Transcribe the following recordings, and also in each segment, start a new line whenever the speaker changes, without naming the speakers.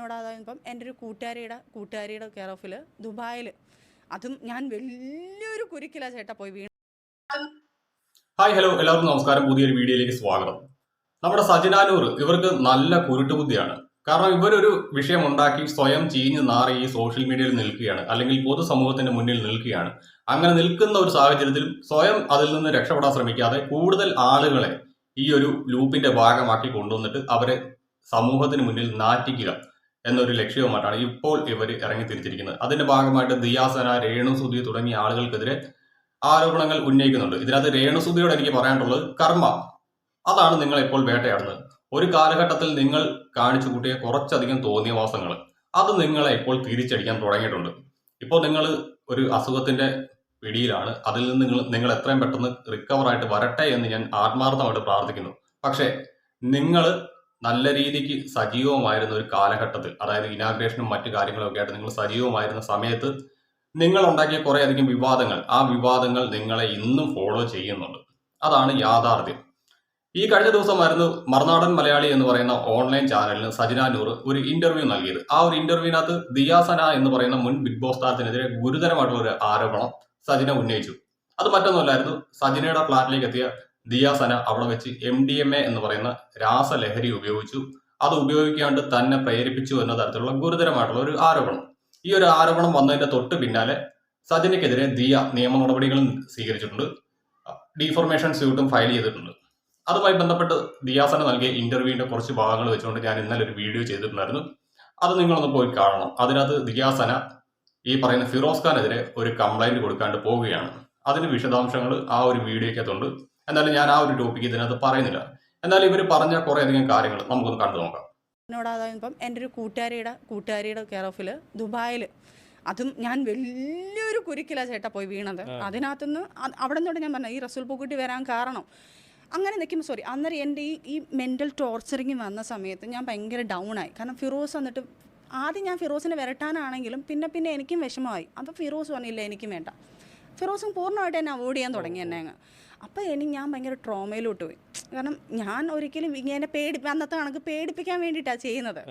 എന്നോട് അതായപ്പം എൻ്റെ ഒരു കൂട്ടുകാരിയുടെ കെയർ ഓഫിൽ ദുബായിൽ അതും ഞാൻ വലിയൊരു കുരുക്കിലാണ് ചേട്ടാ പോയി വീണു.
ഹായ് ഹലോ എല്ലാവർക്കും നമസ്കാരം. പുതിയൊരു വീഡിയോയിലേക്ക് സ്വാഗതം. നമ്മുടെ സജനാനൂർ ഇവർക്ക് നല്ല കുരുട്ടുബുദ്ധിയാണ്. കാരണം ഇവരൊരു വിഷയം ഉണ്ടാക്കി സ്വയം ചീഞ്ഞ് നാറി ഈ സോഷ്യൽ മീഡിയയിൽ നിൽക്കുകയാണ്, അല്ലെങ്കിൽ പൊതുസമൂഹത്തിന്റെ മുന്നിൽ നിൽക്കുകയാണ്. അങ്ങനെ നിൽക്കുന്ന ഒരു സാഹചര്യത്തിൽ സ്വയം അതിൽ നിന്ന് രക്ഷപ്പെടാൻ ശ്രമിക്കാതെ കൂടുതൽ ആളുകളെ ഈ ഒരു ലൂപ്പിന്റെ ഭാഗമാക്കി കൊണ്ടുവന്നിട്ട് അവരെ സമൂഹത്തിന് മുന്നിൽ നാറ്റിക്കുക എന്നൊരു ലക്ഷ്യവുമായിട്ടാണ് ഇപ്പോൾ ഇവർ ഇറങ്ങി തിരിച്ചിരിക്കുന്നത്. അതിന്റെ ഭാഗമായിട്ട് ദിയാസന, രേണുസുതി തുടങ്ങിയ ആളുകൾക്കെതിരെ ആരോപണങ്ങൾ ഉന്നയിക്കുന്നുണ്ട്. ഇതിനകത്ത് രേണുസുതിയോട് എനിക്ക് പറയാനുള്ളത്, കർമ്മ അതാണ് നിങ്ങൾ ഇപ്പോൾ വേട്ടയാടുന്നത്. ഒരു കാലഘട്ടത്തിൽ നിങ്ങൾ കാണിച്ചു കൂട്ടിയ കുറച്ചധികം തോന്നിയവാസങ്ങൾ അത് നിങ്ങളെ ഇപ്പോൾ തിരിച്ചടിക്കാൻ തുടങ്ങിയിട്ടുണ്ട്. ഇപ്പോൾ നിങ്ങൾ ഒരു അസുഖത്തിന്റെ പിടിയിലാണ്. അതിൽ നിന്ന് നിങ്ങൾ എത്രയും പെട്ടെന്ന് റിക്കവർ ആയിട്ട് വരട്ടെ എന്ന് ഞാൻ ആത്മാർത്ഥമായിട്ട് പ്രാർത്ഥിക്കുന്നു. പക്ഷേ നിങ്ങൾ നല്ല രീതിക്ക് സജീവമായിരുന്ന ഒരു കാലഘട്ടത്തിൽ, അതായത് ഇനാഗ്രേഷനും മറ്റു കാര്യങ്ങളൊക്കെ ആയിട്ട് നിങ്ങൾ സജീവമായിരുന്ന സമയത്ത് നിങ്ങൾ ഉണ്ടാക്കിയ കുറെ അധികം വിവാദങ്ങൾ, ആ വിവാദങ്ങൾ നിങ്ങളെ ഇന്നും ഫോളോ ചെയ്യുന്നുണ്ട്. അതാണ് യാഥാർത്ഥ്യം. ഈ കഴിഞ്ഞ ദിവസമായിരുന്നു മറുനാടൻ മലയാളി എന്ന് പറയുന്ന ഓൺലൈൻ ചാനലിന് സജനാനൂർ ഒരു ഇന്റർവ്യൂ നൽകിയത്. ആ ഒരു ഇന്റർവ്യൂവിനകത്ത് ദിയാസന എന്ന് പറയുന്ന മുൻ ബിഗ് ബോസ് താരത്തിനെതിരെ ഗുരുതരമായിട്ടുള്ള ഒരു ആരോപണം സജിന ഉന്നയിച്ചു. അത് മറ്റൊന്നുമല്ലായിരുന്നു, സജിനയുടെ ഫ്ളാറ്റിലേക്ക് എത്തിയ ദിയാസന അവിടെ വെച്ച് MDMA എന്ന് പറയുന്ന രാസലഹരി ഉപയോഗിച്ചു. അത് ഉപയോഗിക്കാണ്ട് തന്നെ പ്രേരിപ്പിച്ചു എന്ന തരത്തിലുള്ള ഗുരുതരമായിട്ടുള്ള ഒരു ആരോപണം. ഈ ഒരു ആരോപണം വന്നതിന്റെ തൊട്ട് പിന്നാലെ സജിനയ്ക്കെതിരെ ദിയ നിയമ നടപടികളും സ്വീകരിച്ചിട്ടുണ്ട്. ഡീഫോർമേഷൻ സ്യൂട്ടും ഫയൽ ചെയ്തിട്ടുണ്ട്. അതുമായി ബന്ധപ്പെട്ട് ദിയാസന നൽകിയ ഇന്റർവ്യൂവിന്റെ കുറച്ച് ഭാഗങ്ങൾ വെച്ചുകൊണ്ട് ഞാൻ ഇന്നലെ ഒരു വീഡിയോ ചെയ്തിട്ടുണ്ടായിരുന്നു. അത് നിങ്ങളൊന്ന് പോയി കാണണം. അതിനകത്ത് ദിയാസന ഈ പറയുന്ന ഫിറോസ് ഖാനെതിരെ ഒരു കംപ്ലൈന്റ് കൊടുക്കാണ്ട് പോവുകയാണ്. അതിന് വിശദാംശങ്ങൾ ആ ഒരു വീഡിയോക്കകത്തുണ്ട്. എന്നാലും ഞാൻ ആ ഒരു ടോപ്പിക്ക് ഇതിനകത്ത് പറയുന്നില്ല. എന്നാൽ ഇവർ പറഞ്ഞ കുറെ അധികം കാര്യങ്ങൾ നമുക്കൊന്ന് കണ്ടു നോക്കാം.
എന്നോട് അതായപ്പം എൻ്റെ ഒരു കൂട്ടുകാരിയുടെ കെയർ ഓഫിൽ ദുബായിൽ അതും ഞാൻ വലിയൊരു കുരുക്കിലാണ് ചേട്ടാ പോയി വീണത്. അതിനകത്തുനിന്ന് അവിടെ നിന്നോട് ഞാൻ പറഞ്ഞു, ഈ റസൂൽ പൂക്കുട്ടി വരാൻ കാരണം അങ്ങനെ നിൽക്കുമ്പോൾ അന്നേരം എൻ്റെ ഈ മെൻ്റൽ ടോർച്ചറിങ് വന്ന സമയത്ത് ഞാൻ ഭയങ്കര ഡൗൺ ആയി. കാരണം ഫിറോസ് വന്നിട്ട് ആദ്യം ഞാൻ ഫിറോസിനെ വരട്ടാനാണെങ്കിലും പിന്നെ എനിക്കും വിഷമമായി. അപ്പോൾ ഫിറോസ് പറഞ്ഞില്ല എനിക്കും വേണ്ട. ഫിറോസും പൂർണ്ണമായിട്ട് എന്നെ അവോയ്ഡ് ചെയ്യാൻ തുടങ്ങി എന്നെ അങ്ങ്. അപ്പോൾ ഞാൻ ഭയങ്കര ട്രോമയിലോട്ട് പോയി. കാരണം ഞാൻ ഒരിക്കലും ഇങ്ങനെ അന്നത്തെ കണക്ക് പേടിപ്പിക്കാൻ വേണ്ടിയിട്ടാണ് ചെയ്യുന്നത്.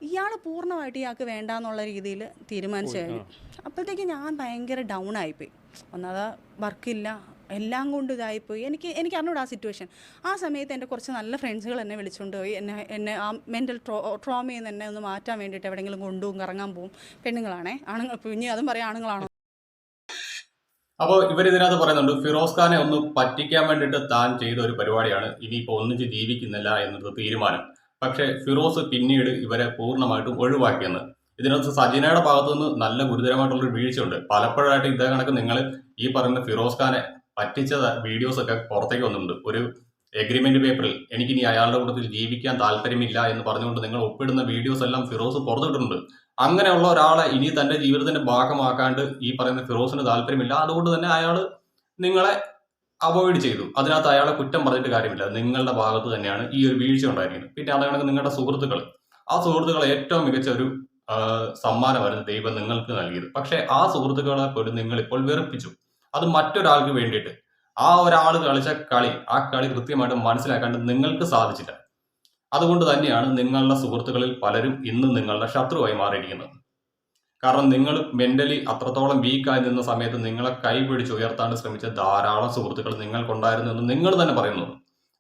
ഇയാൾ പൂർണ്ണമായിട്ട് ഇയാൾക്ക് വേണ്ടാന്നുള്ള രീതിയിൽ തീരുമാനിച്ചു കഴിഞ്ഞു. അപ്പോഴത്തേക്ക് ഞാൻ ഭയങ്കര ഡൗൺ ആയിപ്പോയി. ഒന്നാമത് വർക്കില്ല, എല്ലാം കൊണ്ട് ഇതായിപ്പോയി. എനിക്ക് അറിഞ്ഞൂടാ ആ സിറ്റുവേഷൻ. ആ സമയത്ത് എൻ്റെ കുറച്ച് നല്ല ഫ്രണ്ട്സുകൾ എന്നെ വിളിച്ചുകൊണ്ട് പോയി. എന്നെ ആ മെൻ്റൽ ട്രോമയിൽ നിന്ന് എന്നെ ഒന്ന് മാറ്റാൻ വേണ്ടിയിട്ട് എവിടെയെങ്കിലും കൊണ്ടുപോകും, കറങ്ങാൻ പോകും. പെണ്ണുങ്ങളാണേ, ആണുങ്ങൾ പിന്നെ അതും പറയാം ആണുങ്ങളാണോ.
അപ്പോൾ ഇവരിതിനകത്ത് പറയുന്നുണ്ട്, ഫിറോസ് ഖാനെ ഒന്ന് പറ്റിക്കാൻ വേണ്ടിയിട്ട് താൻ ചെയ്ത ഒരു പരിപാടിയാണ്, ഇനിയിപ്പോൾ ഒന്നിച്ച് ജീവിക്കുന്നില്ല എന്നത് തീരുമാനം. പക്ഷേ ഫിറോസ് പിന്നീട് ഇവരെ പൂർണ്ണമായിട്ടും ഒഴിവാക്കിയെന്ന്. ഇതിനകത്ത് സജിനയുടെ ഭാഗത്തു നിന്ന് നല്ല ഗുരുതരമായിട്ടുള്ളൊരു വീഴ്ചയുണ്ട്. പലപ്പോഴായിട്ട് ഇതേ കണക്ക് നിങ്ങൾ ഈ പറയുന്ന ഫിറോസ് ഖാനെ പറ്റിച്ച വീഡിയോസ് ഒക്കെ പുറത്തേക്ക് വന്നിട്ടുണ്ട്. ഒരു എഗ്രിമെന്റ് പേപ്പറിൽ എനിക്കിനി അയാളുടെ കൂട്ടത്തിൽ ജീവിക്കാൻ താല്പര്യമില്ല എന്ന് പറഞ്ഞുകൊണ്ട് നിങ്ങൾ ഒപ്പിടുന്ന വീഡിയോസ് എല്ലാം ഫിറോസ് പുറത്തിട്ടുണ്ട്. അങ്ങനെയുള്ള ഒരാളെ ഇനി തന്റെ ജീവിതത്തിന്റെ ഭാഗമാക്കാണ്ട് ഈ പറയുന്ന ഫിറോസിന് താല്പര്യമില്ല. അതുകൊണ്ട് തന്നെ അയാൾ നിങ്ങളെ അവോയ്ഡ് ചെയ്തു. അതിനകത്ത് അയാളെ കുറ്റം പറഞ്ഞിട്ട് കാര്യമില്ല. നിങ്ങളുടെ ഭാഗത്ത് തന്നെയാണ് ഈ ഒരു വീഴ്ച ഉണ്ടായിരിക്കുന്നത്. പിന്നെ അതാണ് നിങ്ങളുടെ സുഹൃത്തുക്കൾ. ആ സുഹൃത്തുക്കളെ ഏറ്റവും മികച്ച ഒരു സമ്മാനമായിരുന്നു ദൈവം നിങ്ങൾക്ക് നൽകിയത്. പക്ഷെ ആ സുഹൃത്തുക്കളെ പോലും നിങ്ങൾ ഇപ്പോൾ വെറുപ്പിച്ചു. അത് മറ്റൊരാൾക്ക് വേണ്ടിയിട്ട്. ആ ഒരാൾ കളിച്ച കളി, ആ കളി കൃത്യമായിട്ട് മനസ്സിലാക്കാണ്ട് നിങ്ങൾക്ക് സാധിച്ചില്ല. അതുകൊണ്ട് തന്നെയാണ് നിങ്ങളുടെ സുഹൃത്തുക്കളിൽ പലരും ഇന്ന് നിങ്ങളുടെ ശത്രുവായി മാറിയിരിക്കുന്നത്. കാരണം നിങ്ങൾ മെന്റലി അത്രത്തോളം വീക്കായി നിന്ന സമയത്ത് നിങ്ങളെ കൈപിടിച്ച് ഉയർത്താൻ ശ്രമിച്ച ധാരാളം സുഹൃത്തുക്കൾ നിങ്ങൾക്കുണ്ടായിരുന്നു എന്ന് നിങ്ങൾ തന്നെ പറയുന്നു.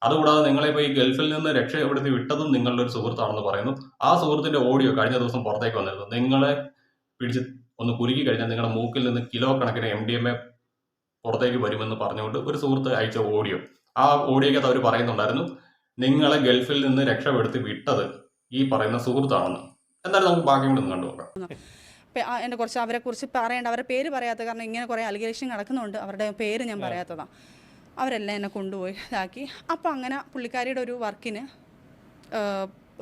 അതുകൂടാതെ നിങ്ങളെ ഇപ്പോൾ ഈ ഗൾഫിൽ നിന്ന് രക്ഷപ്പെടുത്തി വിട്ടതും നിങ്ങളുടെ ഒരു സുഹൃത്താണെന്ന് പറയുന്നു. ആ സുഹൃത്തിന്റെ ഓഡിയോ കഴിഞ്ഞ ദിവസം പുറത്തേക്ക് വന്നിരുന്നു. നിങ്ങളെ പിടിച്ച് ഒന്ന് കുരുക്കി കഴിഞ്ഞാൽ നിങ്ങളുടെ മൂക്കിൽ നിന്ന് കിലോ കണക്കിന് MDMA പുറത്തേക്ക് വരുമെന്ന് പറഞ്ഞുകൊണ്ട് ഒരു സുഹൃത്ത് അയച്ച ഓഡിയോ. ആ ഓഡിയോക്കകത്ത് അവർ പറയുന്നുണ്ടായിരുന്നു, നിങ്ങളെ ഗൾഫിൽ നിന്ന് രക്ഷപ്പെടുത്തി വിട്ടത് ഈ പറയുന്ന സുഹൃത്താണെന്ന്. എന്തായാലും നമുക്ക് ബാക്കി കൂടെ ഒന്ന് കണ്ടുനോക്കാം.
എൻ്റെ കുറച്ച് അവരെക്കുറിച്ച് പറയേണ്ട, അവരുടെ പേര് പറയാത്തത് കാരണം ഇങ്ങനെ കുറേ അലിഗേഷൻ കിടക്കുന്നുണ്ട്. അവരുടെ പേര് ഞാൻ പറയാത്തതാണ്. അവരെല്ലാം എന്നെ കൊണ്ടുപോയി ഇതാക്കി. അപ്പോൾ അങ്ങനെ പുള്ളിക്കാരിയുടെ ഒരു വർക്കിന്,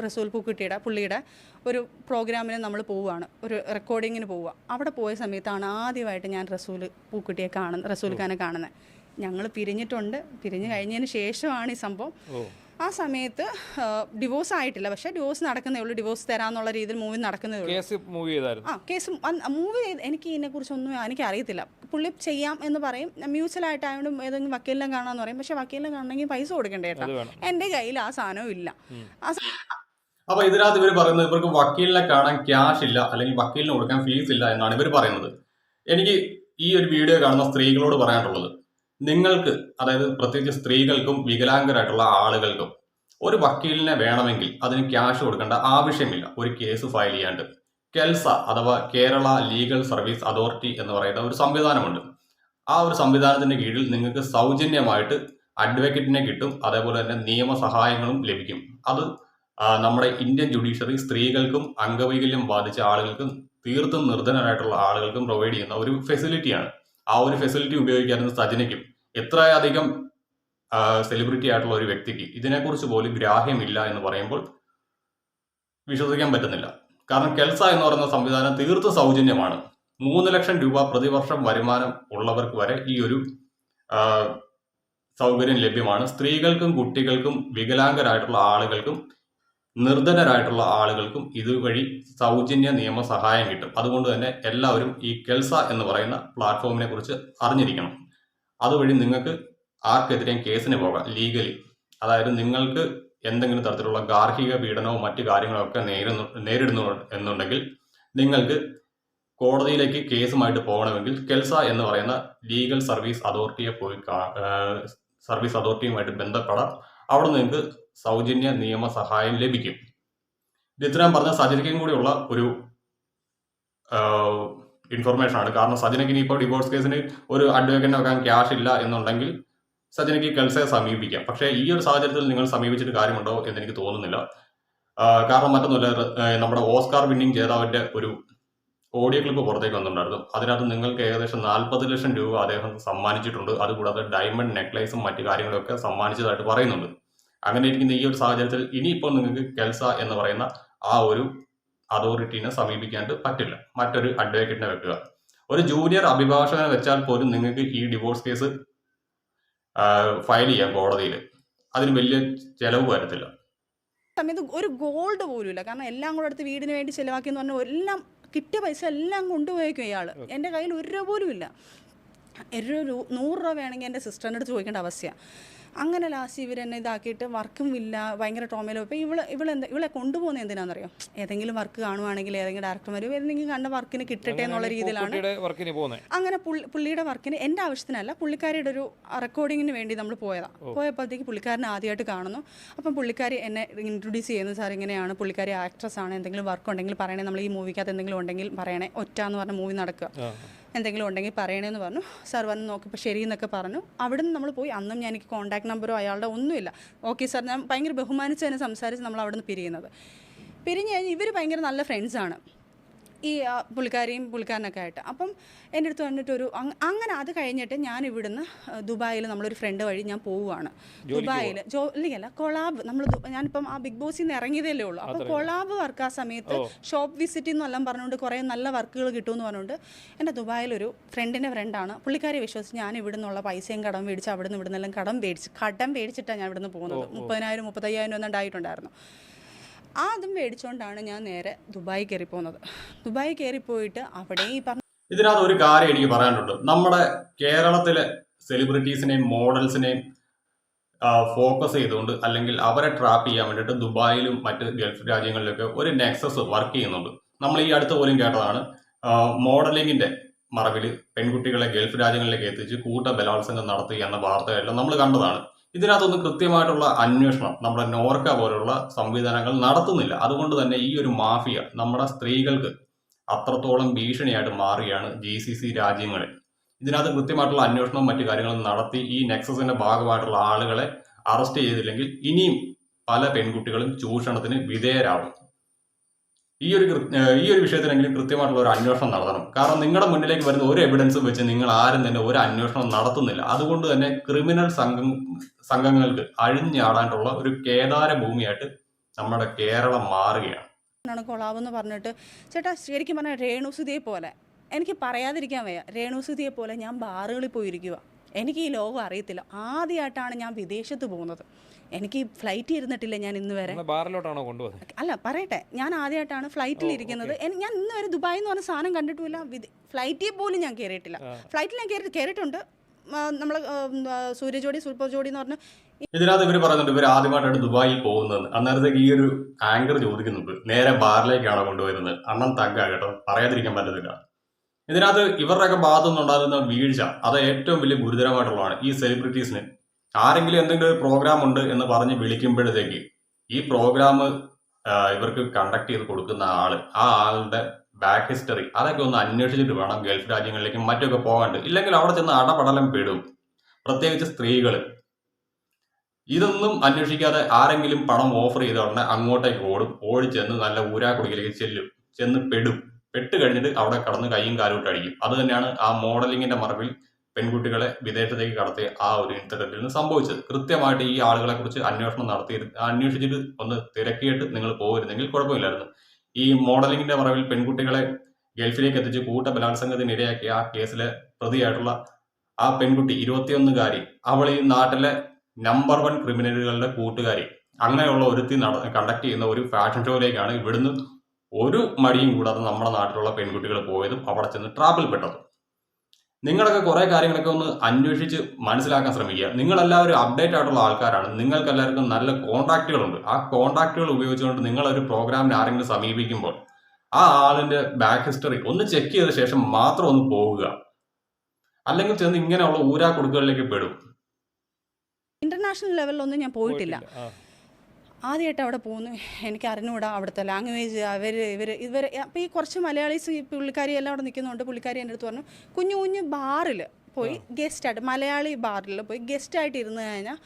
റസൂൽ പൂക്കുട്ടിയുടെ പുള്ളിയുടെ ഒരു പ്രോഗ്രാമിന് നമ്മൾ പോവുകയാണ്, ഒരു റെക്കോർഡിങ്ങിന് പോവുക. അവിടെ പോയ സമയത്താണ് ആദ്യമായിട്ട് ഞാൻ റസൂൽ ഖാനെ കാണുന്നത്. ഞങ്ങൾ പിരിഞ്ഞിട്ടുണ്ട്. പിരിഞ്ഞ് കഴിഞ്ഞതിന് ശേഷമാണ് ഈ സംഭവം. ആ സമയത്ത് ഡിവോഴ്സ് ആയിട്ടില്ല, പക്ഷേ ഡിവോഴ്സ് നടക്കുന്നേ ഉള്ളൂ. ഡിവോഴ്സ് തരാന്നുള്ള രീതിയിൽ മൂവി നടക്കുന്നേ ഉള്ളൂ. കേസ് മൂവ് ചെയ്ത് എനിക്ക് ഇതിനെക്കുറിച്ചൊന്നും എനിക്ക് അറിയത്തില്ല. പുള്ളി ചെയ്യാം എന്ന് പറയും, മ്യൂച്വലായിട്ടായതുകൊണ്ട് ഏതെങ്കിലും വക്കീലിനെ കാണാമെന്ന് പറയും. പക്ഷേ വക്കീലിനെ കാണണമെങ്കിൽ പൈസ കൊടുക്കണ്ടേ കേട്ടോ. എൻ്റെ കയ്യിൽ ആ സാധനവും ഇല്ല.
അപ്പൊ ഇതിനകത്ത് ഇവർ പറയുന്നത് ഇവർക്ക് വക്കീലിനെ കാണാൻ ക്യാഷ് ഇല്ല, അല്ലെങ്കിൽ വക്കീലിന് കൊടുക്കാൻ ഫീസ് ഇല്ല എന്നാണ് ഇവർ പറയുന്നത്. എനിക്ക് ഈ ഒരു വീഡിയോ കാണുന്ന സ്ത്രീകളോട് പറയാനുള്ളത്, നിങ്ങൾക്ക്, അതായത് പ്രത്യേകിച്ച് സ്ത്രീകൾക്കും വികലാംഗരായിട്ടുള്ള ആളുകൾക്കും ഒരു വക്കീലിനെ വേണമെങ്കിൽ അതിന് ക്യാഷ് കൊടുക്കേണ്ട ആവശ്യമില്ല. ഒരു കേസ് ഫയൽ ചെയ്യാണ്ട് കെൽസ അഥവാ കേരള ലീഗൽ സർവീസ് അതോറിറ്റി എന്ന് പറയുന്ന ഒരു സംവിധാനമുണ്ട്. ആ ഒരു സംവിധാനത്തിന്റെ കീഴിൽ നിങ്ങൾക്ക് സൗജന്യമായിട്ട് അഡ്വക്കേറ്റിനെ കിട്ടും, അതേപോലെ തന്നെ നിയമസഹായങ്ങളും ലഭിക്കും. അത് നമ്മുടെ ഇന്ത്യൻ ജുഡീഷ്യറി സ്ത്രീകൾക്കും അംഗവൈകല്യം ബാധിച്ച ആളുകൾക്കും തീർത്തും നിർധനരായിട്ടുള്ള ആളുകൾക്കും പ്രൊവൈഡ് ചെയ്യുന്ന ഒരു ഫെസിലിറ്റിയാണ്. ആ ഒരു ഫെസിലിറ്റി ഉപയോഗിക്കാവുന്ന സജനയ്ക്കും, എത്രയധികം സെലിബ്രിറ്റി ആയിട്ടുള്ള ഒരു വ്യക്തിക്ക് ഇതിനെക്കുറിച്ച് പോലും ഗ്രാഹ്യമില്ല എന്ന് പറയുമ്പോൾ വിശ്വസിക്കാൻ പറ്റുന്നില്ല. കാരണം കെൽസ എന്ന് പറയുന്ന സംവിധാനം തീർത്തും സൗജന്യമാണ്. 3 ലക്ഷം രൂപ പ്രതിവർഷം വരുമാനം ഉള്ളവർക്ക് വരെ ഈ ഒരു സൗകര്യം ലഭ്യമാണ്. സ്ത്രീകൾക്കും കുട്ടികൾക്കും വികലാംഗരായിട്ടുള്ള ആളുകൾക്കും നിർധനരായിട്ടുള്ള ആളുകൾക്കും ഇതുവഴി സൗജന്യ നിയമസഹായം കിട്ടും. അതുകൊണ്ട് തന്നെ എല്ലാവരും ഈ കെൽസ എന്ന് പറയുന്ന പ്ലാറ്റ്ഫോമിനെ കുറിച്ച് അറിഞ്ഞിരിക്കണം. അതുവഴി നിങ്ങൾക്ക് ആർക്കെതിരെയും കേസിന് പോകാം ലീഗലി. അതായത് നിങ്ങൾക്ക് എന്തെങ്കിലും തരത്തിലുള്ള ഗാർഹിക പീഡനവും മറ്റു കാര്യങ്ങളോ ഒക്കെ നേരിടുന്നു എന്നുണ്ടെങ്കിൽ നിങ്ങൾക്ക് കോടതിയിലേക്ക് കേസുമായിട്ട് പോകണമെങ്കിൽ കെൽസ എന്ന് പറയുന്ന ലീഗൽ സർവീസ് അതോറിറ്റിയുമായിട്ട് ബന്ധപ്പെടാം. അവിടെ നിങ്ങൾക്ക് സൗജന്യ നിയമസഹായം ലഭിക്കും. ഇത് ഇത്രയും പറഞ്ഞ സജനയ്ക്കും കൂടിയുള്ള ഒരു ഇൻഫർമേഷൻ ആണ്. കാരണം സജനയ്ക്ക് ഇനി ഇപ്പോൾ ഡിവോഴ്സ് കേസിന് ഒരു അഡ്വക്കേറ്റിനെ വെക്കാൻ ക്യാഷ് ഇല്ല എന്നുണ്ടെങ്കിൽ സജനയ്ക്ക് കെൽസയെ സമീപിക്കാം. പക്ഷേ ഈ ഒരു സാഹചര്യത്തിൽ നിങ്ങൾ സമീപിച്ചിട്ട് കാര്യമുണ്ടോ എന്ന് എനിക്ക് തോന്നുന്നില്ല. കാരണം മറ്റൊന്നുമില്ല, നമ്മുടെ ഓസ്കാർ വിന്നിംഗ് ജേതാവിന്റെ ഒരു ഓഡിയോ ക്ലിപ്പ് പുറത്തേക്ക് വന്നിട്ടുണ്ടായിരുന്നു. അതിനകത്ത് നിങ്ങൾക്ക് ഏകദേശം 40 ലക്ഷം രൂപ അദ്ദേഹം സമ്മാനിച്ചിട്ടുണ്ട്. അതുകൂടാതെ ഡയമണ്ട് നെക്ലേസും മറ്റു കാര്യങ്ങളൊക്കെ സമ്മാനിച്ചതായിട്ട് പറയുന്നുണ്ട്. അങ്ങനെ ഇരിക്കുന്ന ഈ ഒരു സാഹചര്യത്തിൽ ഇനിയിപ്പോൾ നിങ്ങൾക്ക് കെൽസ എന്ന് പറയുന്ന ആ ഒരു അതോറിറ്റിനെ സമീപിക്കാണ്ട് പറ്റില്ല. മറ്റൊരു അഡ്വക്കേറ്റിനെ വെക്കുക. ഒരു ജൂനിയർ അഭിഭാഷകനെ വെച്ചാൽ പോലും നിങ്ങൾക്ക് ഈ ഡിവോഴ്സ് കേസ് ഫയൽ ചെയ്യാം കോടതിയിൽ. അതിന് വലിയ ചെലവ് വരത്തില്ല.
സമയത്ത് ഒരു ഗോൾഡ് പോലും ഇല്ല. കാരണം എല്ലാം കൂടെ അടുത്ത് വീടിന് വേണ്ടി ചിലവാക്കിയെന്ന് പറഞ്ഞാൽ എല്ലാം കിട്ടിയ പൈസ എല്ലാം കൊണ്ടുപോയേക്കും ഇയാൾ. എൻ്റെ കയ്യിൽ 1 രൂപ പോലും ഇല്ല. 100 രൂപ വേണമെങ്കിൽ എൻ്റെ സിസ്റ്ററിൻ്റെ അടുത്ത് ചോദിക്കേണ്ട അവസ്ഥയാണ്. അങ്ങനെ ലാസ്റ്റ് ഇവരെന്നെ ഇതാക്കിയിട്ട് വർക്കും ഇല്ല, ഭയങ്കര ട്രോമയിലും. ഇപ്പോൾ ഇവളെ കൊണ്ടുപോകുന്നത് എന്തിനാണെന്നറിയോ? ഏതെങ്കിലും വർക്ക് കാണുവാണെങ്കിൽ ഏതെങ്കിലും ഡയറക്ടർമാർ ഏതെങ്കിലും കണ്ട വർക്കിന് കിട്ടട്ടെ എന്നുള്ള രീതിയിലാണ്. അങ്ങനെ പുള്ളിയുടെ വർക്കിന് എൻ്റെ ആവശ്യത്തിനല്ല, പുള്ളിക്കാരിയുടെ ഒരു റെക്കോർഡിങ്ങിന് വേണ്ടി നമ്മൾ പോയപ്പോഴത്തേക്ക് പുള്ളിക്കാരനെ ആദ്യമായിട്ട് കാണുന്നു. അപ്പം പുള്ളിക്കാരി എന്നെ ഇൻട്രൊഡ്യൂസ് ചെയ്യുന്നു. സാർ ഇങ്ങനെയാണ്, പുള്ളിക്കാരി ആക്ട്രസ് ആണ്, എന്തെങ്കിലും വർക്ക് ഉണ്ടെങ്കിൽ പറയണേ, നമ്മൾ ഈ മൂവിക്കകത്ത് എന്തെങ്കിലും ഉണ്ടെങ്കിൽ പറയണേ, ഒറ്റ എന്ന് പറഞ്ഞ മൂവി നടക്കുക, എന്തെങ്കിലും ഉണ്ടെങ്കിൽ പറയണേന്ന് പറഞ്ഞു. സാർ വന്ന് നോക്കിയപ്പോൾ ശരി എന്നൊക്കെ പറഞ്ഞു. അവിടെ നിന്ന് നമ്മൾ പോയി. അന്നും എനിക്ക് കോൺടാക്ട് നമ്പറോ അയാളുടെ ഒന്നുമില്ല. ഓക്കെ സാർ, ഞാൻ ഭയങ്കര ബഹുമാനിച്ച് തന്നെ സംസാരിച്ച് നമ്മൾ അവിടെ നിന്ന് പിരിഞ്ഞ് കഴിഞ്ഞ് ഇവർ ഭയങ്കര നല്ല ഫ്രണ്ട്സാണ്, ഈ പുള്ളിക്കാരനൊക്കെ ആയിട്ട്. അപ്പം എൻ്റെ അടുത്ത് വന്നിട്ടൊരു അങ്ങനെ അത് കഴിഞ്ഞിട്ട് ഞാൻ ഇവിടുന്ന് ദുബായിൽ നമ്മളൊരു ഫ്രണ്ട് വഴി ഞാൻ പോവുകയാണ്. ദുബായിൽ ജോലിയല്ല, കൊളാബ്. ഞാനിപ്പം ആ ബിഗ് ബോസിൽ നിന്ന് ഇറങ്ങിയതല്ലേ ഉള്ളൂ. അപ്പോൾ കൊളാബ് വർക്ക് ആ സമയത്ത് ഷോപ്പ് വിസിറ്റ് എന്നെല്ലാം പറഞ്ഞുകൊണ്ട് കുറേ നല്ല വർക്കുകൾ കിട്ടുമെന്ന് പറഞ്ഞുകൊണ്ട് എൻ്റെ ദുബായിലൊരു ഫ്രണ്ടിൻ്റെ ഫ്രണ്ടാണ്. പുള്ളിക്കാരെ വിശ്വസിച്ച് ഞാൻ ഇവിടെ നിന്നുള്ള പൈസയും കടം മേടിച്ച് അവിടെ നിന്ന് ഇവിടെ നിന്നെല്ലാം കടം മേടിച്ചിട്ടാണ് ഞാൻ ഇവിടെ നിന്ന് പോകുന്നത്. 30,000 35,000 ഒന്നും ഉണ്ടായിട്ടുണ്ടായിരുന്നു. അതും മേടിച്ചുകൊണ്ടാണ് ഞാൻ നേരെ ദുബായി കയറി പോകുന്നത്. ദുബായി കയറിപ്പോയിട്ട് അവിടെ ഈ പറഞ്ഞ
ഇതിനകത്ത് ഒരു കാര്യം എനിക്ക് പറയാനുണ്ട്. നമ്മുടെ കേരളത്തിലെ സെലിബ്രിറ്റീസിനെയും മോഡൽസിനെയും ഫോക്കസ് ചെയ്തുകൊണ്ട് അല്ലെങ്കിൽ അവരെ ട്രാപ്പ് ചെയ്യാൻ വേണ്ടിയിട്ട് ദുബായിലും മറ്റ് ഗൾഫ് രാജ്യങ്ങളിലൊക്കെ ഒരു നെക്സസ് വർക്ക് ചെയ്യുന്നുണ്ട്. നമ്മൾ ഈ അടുത്ത് പോലും കേട്ടതാണ്, മോഡലിങ്ങിന്റെ മറവിൽ പെൺകുട്ടികളെ ഗൾഫ് രാജ്യങ്ങളിലേക്ക് എത്തിച്ച് കൂട്ട ബലാത്സംഗം നടത്തുക എന്ന വാർത്തയെല്ലാം നമ്മൾ കണ്ടതാണ്. ഇതിനകത്തൊന്നും കൃത്യമായിട്ടുള്ള അന്വേഷണം നമ്മുടെ നോർക്ക പോലുള്ള സംവിധാനങ്ങൾ നടത്തുന്നില്ല. അതുകൊണ്ട് തന്നെ ഈ ഒരു മാഫിയ നമ്മുടെ സ്ത്രീകൾക്ക് അത്രത്തോളം ഭീഷണിയായിട്ട് മാറുകയാണ് GCC രാജ്യങ്ങളിൽ. ഇതിനകത്ത് കൃത്യമായിട്ടുള്ള അന്വേഷണവും മറ്റു കാര്യങ്ങളും നടത്തി ഈ നെക്സസിന്റെ ഭാഗമായിട്ടുള്ള ആളുകളെ അറസ്റ്റ് ചെയ്തില്ലെങ്കിൽ ഇനിയും പല പെൺകുട്ടികളും ചൂഷണത്തിന് വിധേയരാകും. ഈ ഒരു വിഷയത്തിലെങ്കിലും കൃത്യമായിട്ടുള്ള ഒരു അന്വേഷണം നടത്തണം. കാരണം നിങ്ങളുടെ മുന്നിലേക്ക് വരുന്ന ഒരു എവിഡൻസും വെച്ച് നിങ്ങൾ ആരും തന്നെ ഒരു അന്വേഷണം നടത്തുന്നില്ല. അതുകൊണ്ട് തന്നെ ക്രിമിനൽ സംഘങ്ങൾക്ക് അഴിഞ്ഞാടാനുള്ള ഒരു കേദാര ഭൂമിയായിട്ട് നമ്മുടെ കേരളം മാറുകയാണ്.
കൊളാവെന്ന് പറഞ്ഞിട്ട് ചേട്ടാ, ശരിക്കും പറഞ്ഞാൽ രേണുസുതിയെ പോലെ എനിക്ക് പറയാതിരിക്കാൻ വയ്യ. രേണുസുതിയെ പോലെ ഞാൻ ബാറുകളിൽ പോയിരിക്കുക. എനിക്ക് ഈ ലോകം അറിയത്തില്ല. ആദ്യമായിട്ടാണ് ഞാൻ വിദേശത്ത് പോകുന്നത്. എനിക്ക് ഫ്ലൈറ്റ് ഇരുന്നിട്ടില്ല ഞാൻ ഇന്ന് വരെ.
ബാറിലോട്ടാണോ കൊണ്ടുപോകുന്നത്?
അല്ല, പറയട്ടെ, ഞാൻ ആദ്യമായിട്ടാണ് ഫ്ലൈറ്റിൽ ഇരിക്കുന്നത്. ഞാൻ ഇന്ന് വരെ ദുബായ് എന്ന് പറഞ്ഞ സാധനം കണ്ടിട്ടുമില്ല. ഫ്ലൈറ്റിൽ പോലും ഞാൻ കയറിയിട്ടില്ല. ഫ്ലൈറ്റിൽ ഞാൻ കയറിയിട്ടുണ്ട്. നമ്മൾ സൂപ്പർ ജോഡി എന്ന് പറഞ്ഞ്
ഇതിനകത്ത് ഇവർ പറയുന്നുണ്ട് ഇവർ ആദ്യമായിട്ടാണ് ദുബായിൽ പോകുന്നത്. അന്നേരത്തേക്ക് ഈ ഒരു ആങ്കർ ചോദിക്കുന്നുണ്ട് നേരെ ബാറിലേക്കാണോ കൊണ്ടുവരുന്നത്. അണ്ണൻ തഗ്ഗ കേട്ടോ, പറയാതിരിക്കാൻ പറ്റത്തില്ല. ഇതിനകത്ത് ഇവരുടെയൊക്കെ ഭാഗത്തു നിന്നുണ്ടാകുന്ന വീഴ്ച അത് ഏറ്റവും വലിയ ഗുരുതരമായിട്ടുള്ളതാണ്. ഈ സെലിബ്രിറ്റീസിന് ആരെങ്കിലും എന്തെങ്കിലും ഒരു പ്രോഗ്രാം ഉണ്ട് എന്ന് പറഞ്ഞ് വിളിക്കുമ്പോഴത്തേക്ക് ഈ പ്രോഗ്രാം ഇവർക്ക് കണ്ടക്ട് ചെയ്ത് കൊടുക്കുന്ന ആ ആളുടെ ബാക്ക് ഹിസ്റ്ററി അതൊക്കെ ഒന്ന് അന്വേഷിച്ചിട്ട് വേണം ഗൾഫ് രാജ്യങ്ങളിലേക്കും മറ്റൊക്കെ പോകാണ്ട്. ഇല്ലെങ്കിൽ അവിടെ ചെന്ന് അടപടലം പെടും. പ്രത്യേകിച്ച് സ്ത്രീകൾ ഇതൊന്നും അന്വേഷിക്കാതെ ആരെങ്കിലും പണം ഓഫർ ചെയ്ത ഉടനെ അങ്ങോട്ടേക്ക് ഓടിച്ചെന്ന് നല്ല ഊരാക്കുടിയിലേക്ക് ചെന്ന് പെട്ട് കഴിഞ്ഞിട്ട് അവിടെ കടന്ന് കൈയും കാലോട്ട് അടിക്കും. അത് തന്നെയാണ് ആ മോഡലിങ്ങിന്റെ മറവിൽ പെൺകുട്ടികളെ വിദേശത്തേക്ക് കടത്തിയ ആ ഒരു ഇൻസിഡന്റിൽ നിന്ന് സംഭവിച്ചത്. കൃത്യമായിട്ട് ഈ ആളുകളെ കുറിച്ച് അന്വേഷിച്ചിട്ട് ഒന്ന് തിരക്കിയിട്ട് നിങ്ങൾ പോയിരുന്നെങ്കിൽ കുഴപ്പമില്ലായിരുന്നു. ഈ മോഡലിങ്ങിന്റെ മറവിൽ പെൺകുട്ടികളെ ഗൾഫിലേക്ക് എത്തിച്ച് കൂട്ടബലാത്സംഗത്തിന് ഇരയാക്കിയ ആ കേസിലെ പ്രതിയായിട്ടുള്ള ആ പെൺകുട്ടി 21-കാരി, അവൾ ഈ നാട്ടിലെ നമ്പർ 1 ക്രിമിനലുകളുടെ കൂട്ടുകാരി. അങ്ങനെയുള്ള ഒരുത്തി കണ്ടക്ട് ചെയ്യുന്ന ഒരു ഫാഷൻ ഷോയിലേക്കാണ് ഇവിടുന്ന് ഒരു മടിയും കൂടാതെ നമ്മുടെ നാട്ടിലുള്ള പെൺകുട്ടികൾ പോയതും അവിടെ ചെന്ന് ട്രാപ്പിൽ പെട്ടതും. നിങ്ങളൊക്കെ കുറെ കാര്യങ്ങളൊക്കെ ഒന്ന് അന്വേഷിച്ച് മനസ്സിലാക്കാൻ ശ്രമിക്കുക. നിങ്ങളെല്ലാവരും അപ്ഡേറ്റ് ആയിട്ടുള്ള ആൾക്കാരാണ്. നിങ്ങൾക്ക് എല്ലാവർക്കും നല്ല കോൺടാക്റ്റുകളുണ്ട്. ആ കോൺടാക്റ്റുകൾ ഉപയോഗിച്ചുകൊണ്ട് നിങ്ങളൊരു പ്രോഗ്രാമിന് ആരെങ്കിലും സമീപിക്കുമ്പോൾ ആ ആളിന്റെ ബാക്ക് ഹിസ്റ്ററി ഒന്ന് ചെക്ക് ചെയ്ത ശേഷം മാത്രം ഒന്ന് പോകുക. അല്ലെങ്കിൽ ചെന്ന് ഇങ്ങനെയുള്ള ഊരാക്കുടുക്കുകളിലേക്ക് പെടും.
ഇന്റർനാഷണൽ ലെവലിലൊന്നും ഞാൻ പോയിട്ടില്ല. ആദ്യമായിട്ട് അവിടെ പോകുന്നു. എനിക്ക് അറിഞ്ഞുകൂടാ അവിടുത്തെ ലാംഗ്വേജ്. ഇവർ അപ്പോൾ ഈ കുറച്ച് മലയാളീസ് ഈ പുള്ളിക്കാരി എല്ലാം അവിടെ നിൽക്കുന്നുണ്ട്. പുള്ളിക്കാരി എൻ്റെ അടുത്ത് പറഞ്ഞു കുഞ്ഞു കുഞ്ഞു ബാറിൽ പോയി ഗസ്റ്റായിട്ട്, മലയാളി ബാറിൽ പോയി ഗസ്റ്റായിട്ട് ഇരുന്ന് കഴിഞ്ഞാൽ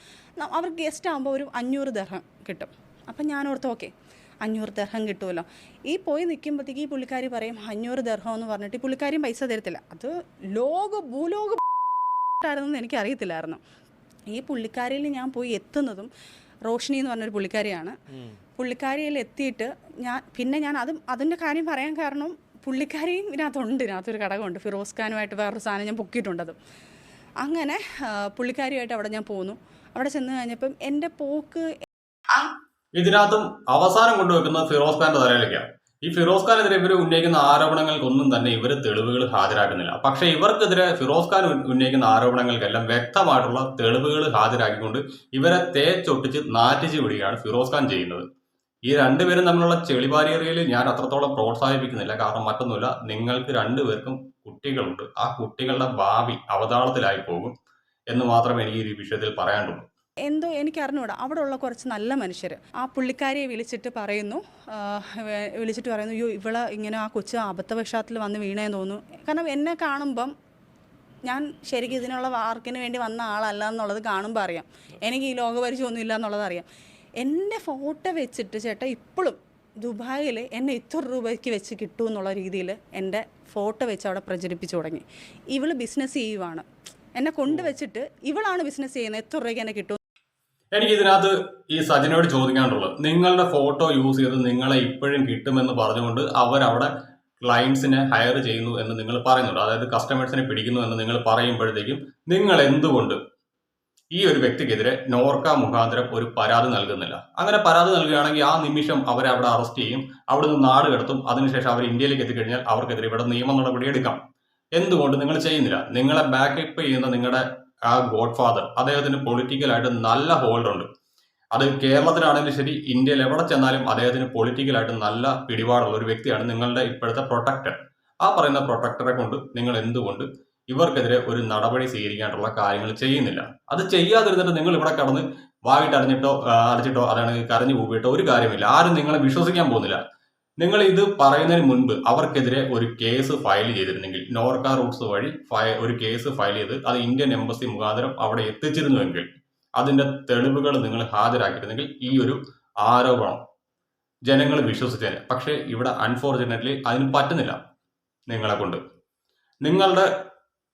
അവർക്ക് ഗസ്റ്റ് ആകുമ്പോൾ ഒരു 500 ദിർഹം കിട്ടും. അപ്പം ഞാനോർത്ത് ഓക്കെ 500 ദിർഹം കിട്ടുമല്ലോ. ഈ പോയി നിൽക്കുമ്പോഴത്തേക്ക് ഈ പുള്ളിക്കാരി പറയും 500 ദിർഹം എന്ന് പറഞ്ഞിട്ട് ഈ പുള്ളിക്കാരിയും പൈസ തരത്തില്ല. അത് ഭൂലോക ആയിരുന്നെന്ന് എനിക്കറിയത്തില്ലായിരുന്നു. ഈ പുള്ളിക്കാരിയിൽ ഞാൻ പോയി എത്തുന്നതും റോഷിനി എന്ന് പറഞ്ഞൊരു പുള്ളിക്കാരിയാണ്. പുള്ളിക്കാരിയിൽ എത്തിയിട്ട് ഞാൻ അതിൻ്റെ കാര്യം പറയാൻ കാരണം പുള്ളിക്കാരിയും ഇതിനകത്തൊരു ഘടകമുണ്ട്. ഫിറോസ് ഖാനുമായിട്ട് വേറൊരു സാധനം ഞാൻ പൊക്കിയിട്ടുണ്ടത്. അങ്ങനെ പുള്ളിക്കാരിയായിട്ട് അവിടെ ഞാൻ പോന്നു. അവിടെ ചെന്ന് കഴിഞ്ഞപ്പം എൻ്റെ പോക്ക്
ഇതിനകത്തും അവസാനം കൊണ്ടുവെക്കുന്നത് ഫിറോസ് ഖാന്റെ തലയിലേക്കാണ്. ഈ ഫിറോസ് ഖാനെതിരെ ഇവർ ഉന്നയിക്കുന്ന ആരോപണങ്ങൾക്കൊന്നും തന്നെ ഇവർ തെളിവുകൾ ഹാജരാക്കുന്നില്ല. പക്ഷേ ഇവർക്കെതിരെ ഫിറോസ് ഖാൻ ഉന്നയിക്കുന്ന ആരോപണങ്ങൾക്കെല്ലാം വ്യക്തമായിട്ടുള്ള തെളിവുകൾ ഹാജരാക്കിക്കൊണ്ട് ഇവരെ തേച്ചൊട്ടിച്ച് നാറ്റിച്ച് വിടുകയാണ് ഫിറോസ് ഖാൻ ചെയ്യുന്നത്. ഈ രണ്ടുപേരും തമ്മിലുള്ള ചെളിവാരിയറിയിൽ ഞാൻ അത്രത്തോളം പ്രോത്സാഹിപ്പിക്കുന്നില്ല. കാരണം മറ്റൊന്നുമില്ല, നിങ്ങൾക്ക് രണ്ടുപേർക്കും കുട്ടികളുണ്ട്. ആ കുട്ടികളുടെ ഭാവി അവതാളത്തിലായി പോകും എന്ന് മാത്രമേ എനിക്ക് ഈ വിഷയത്തിൽ പറയാനുള്ളൂ.
എന്തോ എനിക്ക് അറിഞ്ഞൂടാ. അവിടെ ഉള്ള കുറച്ച് നല്ല മനുഷ്യർ ആ പുള്ളിക്കാരിയെ വിളിച്ചിട്ട് പറയുന്നു അയ്യോ ഇവളെ ഇങ്ങനെ ആ കൊച്ചു അബദ്ധവശാത്തിൽ വന്ന് വീണേന്ന് തോന്നുന്നു. കാരണം എന്നെ കാണുമ്പം ഞാൻ ശരിക്കും ഇതിനുള്ള വാർക്കിന് വേണ്ടി വന്ന ആളല്ല എന്നുള്ളത് കാണുമ്പോൾ അറിയാം. എനിക്ക് ഈ ലോകപരിചയമൊന്നും ഇല്ല എന്നുള്ളത് അറിയാം. എൻ്റെ ഫോട്ടോ വെച്ചിട്ട് ചേട്ടാ ഇപ്പോഴും ദുബായിൽ എന്നെ ഇത്ര രൂപയ്ക്ക് വെച്ച് കിട്ടും എന്നുള്ള രീതിയിൽ എൻ്റെ ഫോട്ടോ വെച്ച് അവിടെ പ്രചരിപ്പിച്ചു തുടങ്ങി. ഇവള് ബിസിനസ് ചെയ്യുവാണ്, എന്നെ കൊണ്ടുവച്ചിട്ട് ഇവളാണ് ബിസിനസ് ചെയ്യുന്നത്, എത്ര രൂപയ്ക്ക് എന്നെ കിട്ടും.
എനിക്ക് ഇതിനകത്ത് ഈ സജിനോട് ചോദിക്കാനുള്ളത്, നിങ്ങളുടെ ഫോട്ടോ യൂസ് ചെയ്ത് നിങ്ങളെ ഇപ്പോഴും കിട്ടുമെന്ന് പറഞ്ഞുകൊണ്ട് അവരവിടെ ക്ലയൻസിനെ ഹയർ ചെയ്യുന്നു എന്ന് നിങ്ങൾ പറയുന്നുണ്ട്, അതായത് കസ്റ്റമേഴ്സിനെ പിടിക്കുന്നു എന്ന് നിങ്ങൾ പറയുമ്പോഴത്തേക്കും നിങ്ങൾ എന്തുകൊണ്ട് ഈ ഒരു വ്യക്തിക്കെതിരെ നോർക്ക മുഖാന്തരം ഒരു പരാതി നൽകുന്നില്ല? അങ്ങനെ പരാതി നൽകുകയാണെങ്കിൽ ആ നിമിഷം അവരെ അവിടെ അറസ്റ്റ് ചെയ്യും, അവിടെ നിന്ന് നാട് കടത്തും. അതിനുശേഷം അവർ ഇന്ത്യയിലേക്ക് എത്തിക്കഴിഞ്ഞാൽ അവർക്കെതിരെ ഇവിടെ നിയമ നടപടി എടുക്കാം. എന്തുകൊണ്ട് നിങ്ങൾ ചെയ്യുന്നില്ല? നിങ്ങളെ ബാക്കപ്പ് ചെയ്യുന്ന നിങ്ങളുടെ ആ ഗോഡ് ഫാദർ, അദ്ദേഹത്തിന് പൊളിറ്റിക്കലായിട്ട് നല്ല ഹോൾഡ് ഉണ്ട്. അത് കേരളത്തിലാണെങ്കിലും ശരി, ഇന്ത്യയിൽ എവിടെ ചെന്നാലും അദ്ദേഹത്തിന് പൊളിറ്റിക്കലായിട്ട് നല്ല പിടിപാടുള്ള ഒരു വ്യക്തിയാണ് നിങ്ങളുടെ ഇപ്പോഴത്തെ പ്രൊട്ടക്ടർ. ആ പറയുന്ന പ്രൊട്ടക്ടറെ കൊണ്ട് നിങ്ങൾ എന്തുകൊണ്ട് ഇവർക്കെതിരെ ഒരു നടപടി സ്വീകരിക്കാനുള്ള കാര്യങ്ങൾ ചെയ്യുന്നില്ല? അത് ചെയ്യാതിരുന്നിട്ട് നിങ്ങൾ ഇവിടെ കടന്ന് വായിട്ട് അടച്ചിട്ടോ അതാണ് കരഞ്ഞു കൂവിയിട്ടോ ഒരു കാര്യമില്ല. ആരും നിങ്ങളെ വിശ്വസിക്കാൻ പോകുന്നില്ല. നിങ്ങൾ ഇത് പറയുന്നതിന് മുൻപ് അവർക്കെതിരെ ഒരു കേസ് ഫയൽ ചെയ്തിരുന്നെങ്കിൽ, നോർക്ക റൂട്ട്സ് വഴി ഒരു കേസ് ഫയൽ ചെയ്ത് അത് ഇന്ത്യൻ എംബസി മുഖാന്തരം അവിടെ എത്തിച്ചിരുന്നുവെങ്കിൽ, അതിന്റെ തെളിവുകൾ നിങ്ങൾ ഹാജരാക്കിയിരുന്നെങ്കിൽ ഈ ഒരു ആരോപണം ജനങ്ങൾ വിശ്വസിച്ചേനെ. പക്ഷേ ഇവിടെ അൺഫോർച്ചുനേറ്റ്ലി അതിന് പറ്റുന്നില്ല നിങ്ങളെ കൊണ്ട്. നിങ്ങളുടെ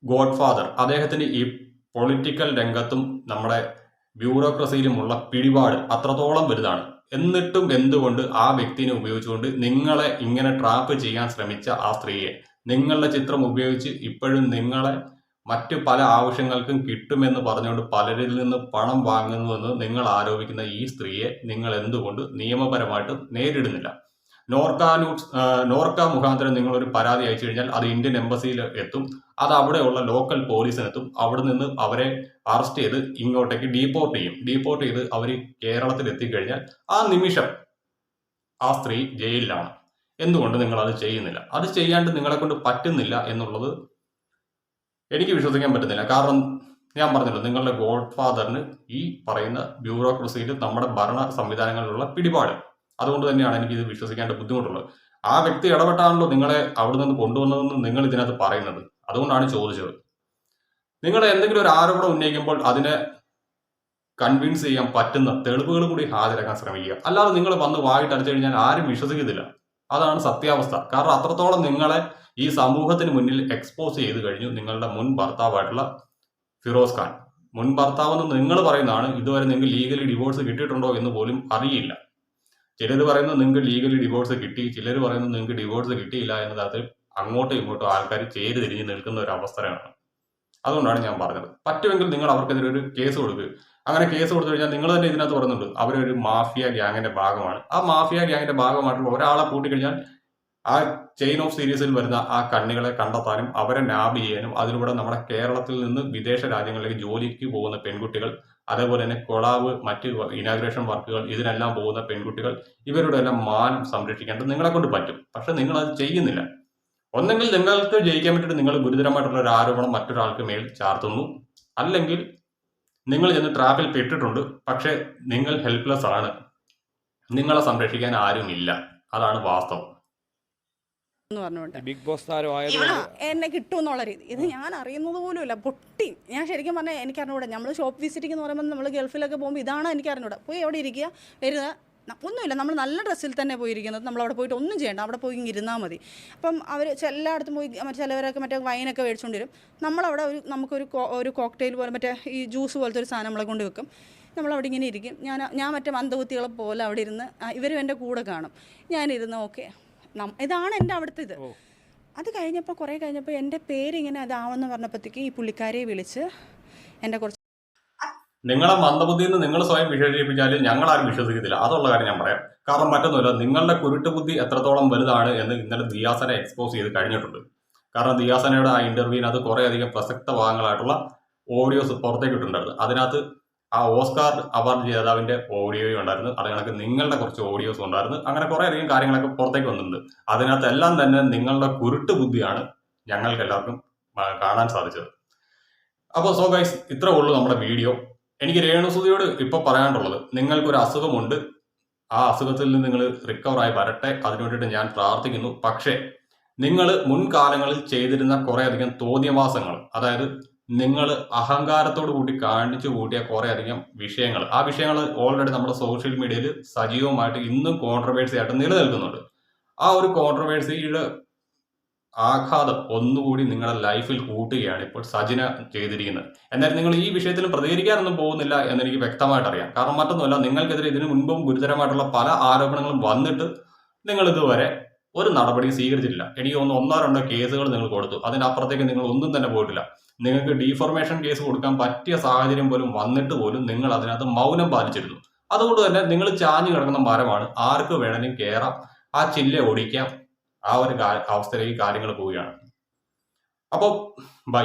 ഗോഡ് ഫാദർ അദ്ദേഹത്തിന് ഈ പൊളിറ്റിക്കൽ രംഗത്തും നമ്മുടെ ബ്യൂറോക്രസിയിലുമുള്ള പിടിപാട് അത്രത്തോളം വലുതാണ്. എന്നിട്ടും എന്തുകൊണ്ട് ആ വ്യക്തിനെ ഉപയോഗിച്ചുകൊണ്ട് നിങ്ങളെ ഇങ്ങനെ ട്രാപ്പ് ചെയ്യാൻ ശ്രമിച്ച ആ സ്ത്രീയെ, നിങ്ങളുടെ ചിത്രം ഉപയോഗിച്ച് ഇപ്പോഴും നിങ്ങളെ മറ്റു പല ആവശ്യങ്ങൾക്കും കിട്ടുമെന്ന് പറഞ്ഞുകൊണ്ട് പലരിൽ നിന്ന് പണം വാങ്ങുന്നുവെന്ന് നിങ്ങൾ ആരോപിക്കുന്ന ഈ സ്ത്രീയെ നിങ്ങൾ എന്തുകൊണ്ട് നിയമപരമായിട്ട് നേരിടുന്നില്ല? നോർക്ക മുഖാന്തരം നിങ്ങളൊരു പരാതി അയച്ചു കഴിഞ്ഞാൽ അത് ഇന്ത്യൻ എംബസിയിൽ എത്തും. അത് അവിടെയുള്ള ലോക്കൽ പോലീസിനെത്തും. അവിടെ നിന്ന് അവരെ അറസ്റ്റ് ചെയ്ത് ഇങ്ങോട്ടേക്ക് ഡീപ്പോർട്ട് ചെയ്യും. ഡീപ്പോർട്ട് ചെയ്ത് അവർ കേരളത്തിൽ എത്തിക്കഴിഞ്ഞാൽ ആ നിമിഷം ആ സ്ത്രീ ജയിലിലാണ്. എന്തുകൊണ്ട് നിങ്ങൾ അത് ചെയ്യുന്നില്ല? അത് ചെയ്യാണ്ട് നിങ്ങളെ കൊണ്ട് പറ്റുന്നില്ല എന്നുള്ളത് എനിക്ക് വിശ്വസിക്കാൻ പറ്റുന്നില്ല. കാരണം ഞാൻ പറഞ്ഞല്ലോ, നിങ്ങളുടെ ഗോഡ് ഫാദറിന് ഈ പറയുന്ന ബ്യൂറോക്രസിയിൽ നമ്മുടെ ഭരണ സംവിധാനങ്ങളിലുള്ള പിടിപാട്. അതുകൊണ്ട് തന്നെയാണ് എനിക്ക് ഇത് വിശ്വസിക്കേണ്ട ബുദ്ധിമുട്ടുള്ളത്. ആ വ്യക്തി ഇടപെട്ടാണല്ലോ നിങ്ങളെ അവിടെ നിന്ന് കൊണ്ടുവന്നതെന്ന് നിങ്ങൾ ഇതിനകത്ത് പറയുന്നത്. അതുകൊണ്ടാണ് ചോദിച്ചത്. നിങ്ങൾ എന്തെങ്കിലും ഒരു ആരോപണം ഉന്നയിക്കുമ്പോൾ അതിനെ കൺവിൻസ് ചെയ്യാൻ പറ്റുന്ന തെളിവുകൾ കൂടി ഹാജരാക്കാൻ ശ്രമിക്കുക. അല്ലാതെ നിങ്ങൾ വന്ന് വായിട്ട് അടിച്ചു കഴിഞ്ഞാൽ ആരും വിശ്വസിക്കുന്നില്ല. അതാണ് സത്യാവസ്ഥ. കാരണം അത്രത്തോളം നിങ്ങളെ ഈ സമൂഹത്തിന് മുന്നിൽ എക്സ്പോസ് ചെയ്ത് കഴിഞ്ഞു നിങ്ങളുടെ മുൻ ഭർത്താവായിട്ടുള്ള ഫിറോസ് ഖാൻ. മുൻ ഭർത്താവെന്ന് നിങ്ങൾ പറയുന്നതാണ്. ഇതുവരെ നിങ്ങൾക്ക് ലീഗലി ഡിവോഴ്സ് കിട്ടിയിട്ടുണ്ടോ എന്ന് പോലും അറിയില്ല. ചിലർ പറയുന്നത് നിങ്ങൾക്ക് ലീഗലി ഡിവോഴ്സ് കിട്ടി, ചിലർ പറയുന്നത് നിങ്ങൾക്ക് ഡിവോഴ്സ് കിട്ടിയില്ല എന്ന തരത്തിൽ അങ്ങോട്ടും ഇങ്ങോട്ടും ആൾക്കാർ ചേരി തിരിഞ്ഞ് നിൽക്കുന്ന ഒരു അവസരമാണ്. അതുകൊണ്ടാണ് ഞാൻ പറഞ്ഞത്. പറ്റുമെങ്കിൽ നിങ്ങൾ അവർക്കെതിരെ ഒരു കേസ് കൊടുക്കുക. അങ്ങനെ കേസ് കൊടുത്തു കഴിഞ്ഞാൽ നിങ്ങൾ തന്നെ ഇതിനകത്ത് പറയുന്നുണ്ട് അവരൊരു മാഫിയ ഗ്യാങ്ങിന്റെ ഭാഗമാണ്. ആ മാഫിയ ഗ്യാങ്ങിന്റെ ഭാഗമായിട്ടുള്ള ഒരാളെ കൂട്ടിക്കഴിഞ്ഞാൽ ആ ചെയിൻ ഓഫ് സീരീസിൽ വരുന്ന ആ കണ്ണികളെ കണ്ടെത്താനും അവരെ നാബ് ചെയ്യാനും അതിലൂടെ നമ്മുടെ കേരളത്തിൽ നിന്ന് വിദേശ രാജ്യങ്ങളിലേക്ക് ജോലിക്ക് പോകുന്ന പെൺകുട്ടികൾ, അതേപോലെ തന്നെ കൊളാവ്, മറ്റ് ഇനാഗ്രേഷൻ വർക്കുകൾ, ഇതിനെല്ലാം പോകുന്ന പെൺകുട്ടികൾ, ഇവരുടെ എല്ലാം മാനം സംരക്ഷിക്കേണ്ടത് നിങ്ങളെ കൊണ്ട് പറ്റും. പക്ഷെ നിങ്ങൾ അത് ചെയ്യുന്നില്ല. ഒന്നെങ്കിൽ നിങ്ങൾക്ക് ജയിക്കാൻ വേണ്ടിയിട്ട് നിങ്ങൾ ഗുരുതരമായിട്ടുള്ള ഒരു ആരോപണം മറ്റൊരാൾക്ക് മേൽ ചാർത്തുന്നു, അല്ലെങ്കിൽ നിങ്ങൾ ചെന്ന് ട്രാപ്പിൽ പെട്ടിട്ടുണ്ട്. പക്ഷെ നിങ്ങൾ ഹെൽപ്ലെസ് ആണ്. നിങ്ങളെ സംരക്ഷിക്കാൻ ആരുമില്ല. അതാണ് വാസ്തവം.
ബിഗ് ബോസ് താരമായ
എന്നെ കിട്ടുമെന്നുള്ള രീതി ഇത് ഞാൻ അറിയുന്നത് പോലും ഇല്ല. പൊട്ടി ഞാൻ ശരിക്കും പറഞ്ഞാൽ എനിക്ക് അറിഞ്ഞൂടാ. നമ്മൾ ഷോപ്പ് വിസിറ്റിംഗ് എന്ന് പറയുമ്പോൾ നമ്മൾ ഗൾഫിലൊക്കെ പോകുമ്പോൾ ഇതാണ് എനിക്ക് അറിഞ്ഞൂടാ. പോയി അവിടെ ഇരിക്കുക, വരിക, ഒന്നുമില്ല. നമ്മൾ നല്ല ഡ്രസ്സിൽ തന്നെ പോയിരിക്കുന്നത്. നമ്മളവിടെ പോയിട്ട് ഒന്നും ചെയ്യണ്ട, അവിടെ പോയി ഇരുന്നാൽ മതി. അപ്പം അവർ എല്ലായിടത്തും പോയി ചിലവരൊക്കെ മറ്റേ വൈനൊക്കെ മേടിച്ചുകൊണ്ട് വരും. നമ്മളവിടെ നമുക്കൊരു കോക്ടെയിൽ പോലെ മറ്റേ ഈ ജ്യൂസ് പോലത്തെ ഒരു സാധനം നമ്മളെ കൊണ്ട് വെക്കും. നമ്മളവിടെ ഇങ്ങനെ ഇരിക്കും. ഞാൻ മറ്റേ മന്ദബുദ്ധികളെ പോലെ അവിടെ ഇരുന്ന് ഇവരും എൻ്റെ കൂടെ കാണും. ഞാനിരുന്ന് ഓക്കെ, ഇതാണ് എൻ്റെ അവിടുത്തെ ഇത്. അത് കഴിഞ്ഞപ്പോൾ കുറേ കഴിഞ്ഞപ്പോൾ എൻ്റെ പേരിങ്ങനെ അതാവെന്ന് പറഞ്ഞപ്പോഴത്തേക്ക് ഈ പുള്ളിക്കാരിയെ വിളിച്ച് എൻ്റെ കുറച്ച്
നിങ്ങളെ മന്ദബുദ്ധിയിൽ നിന്ന് നിങ്ങൾ സ്വയം വിശേഷിപ്പിച്ചാൽ ഞങ്ങളാരും വിശ്വസിക്കത്തില്ല. അതുള്ള കാര്യം ഞാൻ പറയാം. കാരണം മറ്റൊന്നുമില്ല, നിങ്ങളുടെ കുരുട്ടുബുദ്ധി എത്രത്തോളം വലുതാണ് എന്ന് ഇന്നലെ ദിയാസനെ എക്സ്പോസ് ചെയ്ത് കഴിഞ്ഞിട്ടുണ്ട്. കാരണം ദിയാസനയുടെ ആ ഇന്റർവ്യൂവിനകത്ത് കുറേ അധികം പ്രസക്ത ഭാഗങ്ങളായിട്ടുള്ള ഓഡിയോസ് പുറത്തേക്ക് ഇട്ടുണ്ടായിരുന്നു. അതിനകത്ത് ആ ഓസ്കാർ അവാർഡ് ജേതാവിന്റെ ഓഡിയോയും ഉണ്ടായിരുന്നു. അത് കണക്ക് നിങ്ങളുടെ കുറച്ച് ഓഡിയോസും ഉണ്ടായിരുന്നു. അങ്ങനെ കുറേ അധികം കാര്യങ്ങളൊക്കെ പുറത്തേക്ക് വന്നിട്ടുണ്ട്. അതിനകത്തെല്ലാം തന്നെ നിങ്ങളുടെ കുരുട്ട് ബുദ്ധിയാണ് ഞങ്ങൾക്ക് എല്ലാവർക്കും കാണാൻ സാധിച്ചത്. അപ്പോൾ സോ ഗൈസ്, ഇത്രേ ഉള്ളൂ നമ്മുടെ വീഡിയോ. എനിക്ക് രേണുസുതിയോട് ഇപ്പോൾ പറയാനുള്ളത്, നിങ്ങൾക്കൊരു അസുഖമുണ്ട്, ആ അസുഖത്തിൽ നിന്ന് നിങ്ങൾ റിക്കവറായി വരട്ടെ, അതിനു വേണ്ടിയിട്ട് ഞാൻ പ്രാർത്ഥിക്കുന്നു. പക്ഷേ നിങ്ങൾ മുൻകാലങ്ങളിൽ ചെയ്തിരുന്ന കുറേ അധികം തോന്നിയവാസങ്ങൾ, അതായത് നിങ്ങൾ അഹങ്കാരത്തോടു കൂടി കാണിച്ചു കൂട്ടിയ കുറേ അധികം വിഷയങ്ങൾ, ആ വിഷയങ്ങൾ ഓൾറെഡി നമ്മുടെ സോഷ്യൽ മീഡിയയിൽ സജീവമായിട്ട് ഇന്നും കോൺട്രവേഴ്സി ആയിട്ട് നിലനിൽക്കുന്നുണ്ട്. ആ ഒരു കോൺട്രവേഴ്സിയുടെ ആഘാതം ഒന്നുകൂടി നിങ്ങളുടെ ലൈഫിൽ കൂട്ടുകയാണ് ഇപ്പോൾ സജിന ചെയ്തിരിക്കുന്നത്. എന്നാൽ നിങ്ങൾ ഈ വിഷയത്തിൽ പ്രതികരിക്കാനൊന്നും പോകുന്നില്ല എന്നെനിക്ക് വ്യക്തമായിട്ട് അറിയാം. കാരണം മറ്റൊന്നുമല്ല, നിങ്ങൾക്കെതിരെ ഇതിനു മുൻപും ഗുരുതരമായിട്ടുള്ള പല ആരോപണങ്ങളും വന്നിട്ട് നിങ്ങൾ ഇതുവരെ ഒരു നടപടി സ്വീകരിച്ചിട്ടില്ല. എനിക്ക് തോന്നുന്നു 1-2 കേസുകൾ നിങ്ങൾ കൊടുത്തു. അതിനപ്പുറത്തേക്ക് നിങ്ങൾ ഒന്നും തന്നെ പോയിട്ടില്ല. നിങ്ങൾക്ക് ഡീഫോർമേഷൻ കേസ് കൊടുക്കാൻ പറ്റിയ സാഹചര്യം പോലും വന്നിട്ട് പോലും നിങ്ങൾ അതിനകത്ത് മൗനം പാലിച്ചിരുന്നു. അതുകൊണ്ട് തന്നെ നിങ്ങൾ ചാഞ്ഞു കിടക്കുന്ന മരമാണ്. ആർക്ക് വേണമെങ്കിലും കയറാം, ആ ചില്ല ഓടിക്കാം. ആ ഒരു അവസ്ഥയിലേക്ക് കാര്യങ്ങൾ പോവുകയാണ്. അപ്പോൾ ബൈ.